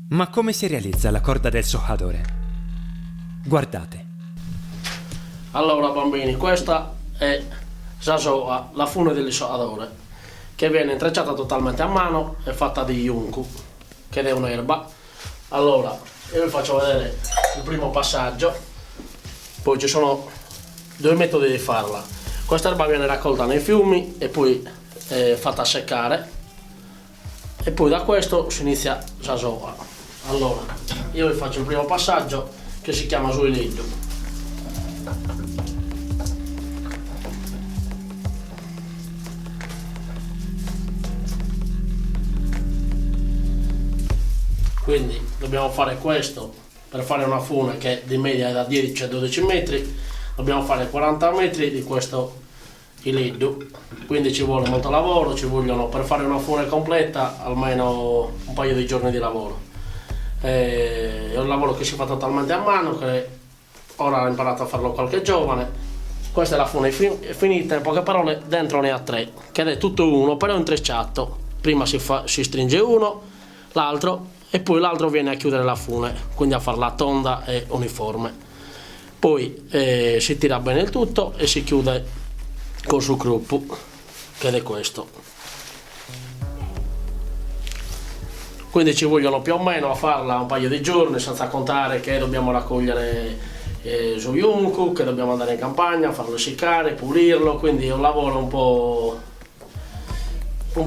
Ma come si realizza la corda del sohadore? Guardate. Allora bambini, questa è Zazoa, la fune del sohadore, che viene intrecciata totalmente a mano e fatta di yunku, che è un'erba. Allora, io vi faccio vedere il primo passaggio, poi ci sono due metodi di farla. Questa erba viene raccolta nei fiumi e poi fatta seccare, e poi da questo si inizia Zazoa. Allora, io vi faccio il primo passaggio che si chiama Suiliglio. Quindi dobbiamo fare questo per fare una fune che di media è da 10 a 12 metri, dobbiamo fare 40 metri di questo iliddu, quindi ci vuole molto lavoro, ci vogliono per fare una fune completa almeno un paio di giorni di lavoro. È un lavoro che si fa totalmente a mano, che ora ho imparato a farlo qualche giovane. Questa è la fune finita, in poche parole dentro ne ha tre, che è tutto uno però intrecciato. Prima si stringe uno, l'altro, e poi l'altro viene a chiudere la fune, quindi a farla tonda e uniforme. Poi si tira bene il tutto e si chiude con su gruppo, che è questo. Quindi ci vogliono più o meno a farla un paio di giorni, senza contare che dobbiamo raccogliere su yunku, che dobbiamo andare in campagna, farlo essiccare, pulirlo, quindi è un lavoro un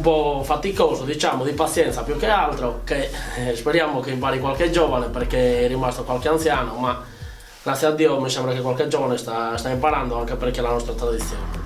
po' faticoso, diciamo, di pazienza più che altro, che speriamo che impari qualche giovane, perché è rimasto qualche anziano, ma grazie a Dio mi sembra che qualche giovane sta imparando, anche perché è la nostra tradizione.